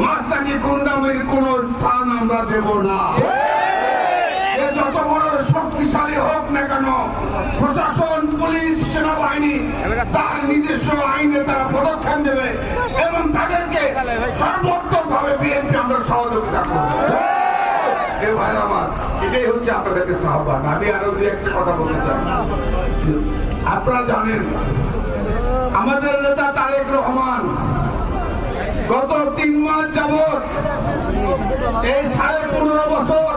মাস্তানি গুন্ডামির কোন স্থান আমরা দেব না। যত বড় শক্তিশালী হোক না কেন, প্রশাসন, পুলিশ, সেনাবাহিনী তার নিজস্ব আইনে তারা পদক্ষেপ নেবে এবং তাদেরকে সর্বোত্তমভাবে বিএনপি আমরা সহযোগিতা করব। এটাই হচ্ছে আপনাদেরকে আহ্বান। আমি আরো দু একটা কথা বলতে চাই। আপনারা জানেন আমাদের নেতা তারেক রহমান গত 3 মাস যাবৎ এই 15.5 বছর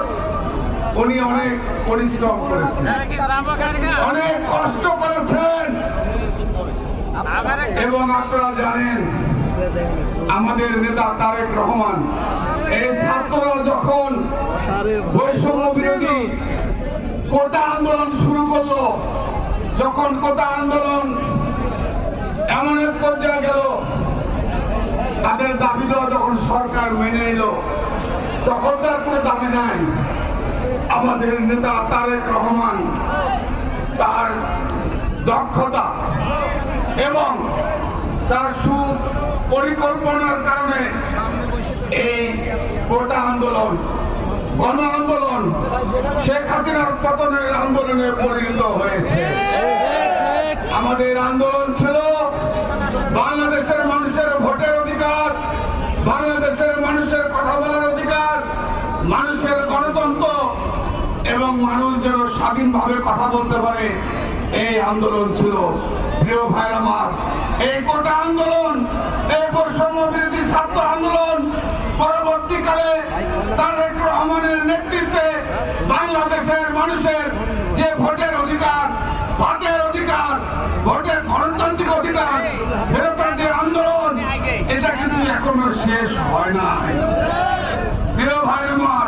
উনি অনেক পরিশ্রম করেছেন, অনেক কষ্ট করেছেন এবং আপনারা জানেন আমাদের নেতা তারেক রহমান এই ছাত্ররা যখন বৈষম্য বিরোধী কোটা আন্দোলন শুরু করলো, যখন কোটা আন্দোলন এমন এক পর্যায়ে গেল, তাদের দাবি দেওয়া যখন সরকার মেনে নিল, তখন তার কোনো দাবি নাই। আমাদের নেতা তারেক রহমান তার দক্ষতা এবং তার সুপরিকল্পনার কারণে এই কোটা আন্দোলন, গণ আন্দোলন শেখ হাসিনার পতনের আন্দোলনে পরিণত হয়েছে। আমাদের আন্দোলন ছিল বাংলাদেশের মানুষের ভোটের অধিকার, বাংলাদেশের মানুষের কথা বলার অধিকার, মানুষের গণতন্ত্র এবং মানুষ যেন স্বাধীনভাবে কথা বলতে পারে, এই আন্দোলন ছিল। প্রিয় ভাইরা আমার, এই কোটা আন্দোলন, এই বৈষম্য বিরোধী ছাত্র আন্দোলন পরবর্তীকালে তারেক রহমানের নেতৃত্বে বাংলাদেশের মানুষের যে ভোটের অধিকার, ভাতের অধিকার, ভোটের গণতান্ত্রিক অধিকার ফেরতের যে আন্দোলন, এটা কিন্তু এখনো শেষ হয় নাই। প্রিয় ভাই আমার,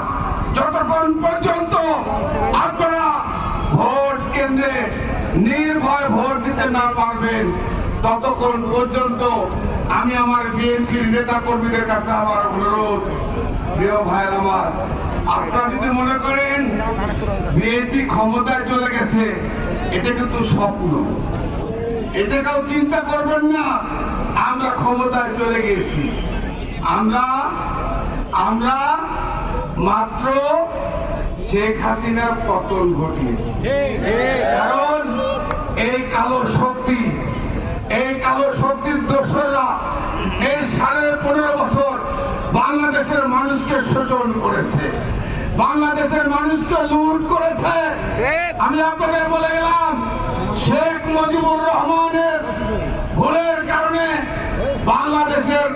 যতক্ষণ পর্যন্ত আপনারা ভোট কেন্দ্রে নির্ভয় ভোট দিতে না পারবেন, ততক্ষণ পর্যন্ত আমি আমার বিএনপির নেতা কর্মীদের কাছে আমার অনুরোধ, প্রিয় ভাই আমার, আপনারা যদি মনে করেন বিএনপি ক্ষমতায় চলে গেছে, এটা কিন্তু স্বপ্ন, এটা কেউ চিন্তা করবেন না। আমরা ক্ষমতায় চলে গেছি, আমরা মাত্র শেখ হাসিনার পতন ঘটিয়েছি। কারণ এই কালো শক্তির দোসররা এই 15.5 বছর বাংলাদেশের মানুষকে শোষণ করেছে, বাংলাদেশের মানুষকে লুট করেছে। আমি আপনাদের বলে গেলাম, শেখ মুজিবুর রহমানের ভুলের কারণে বাংলাদেশের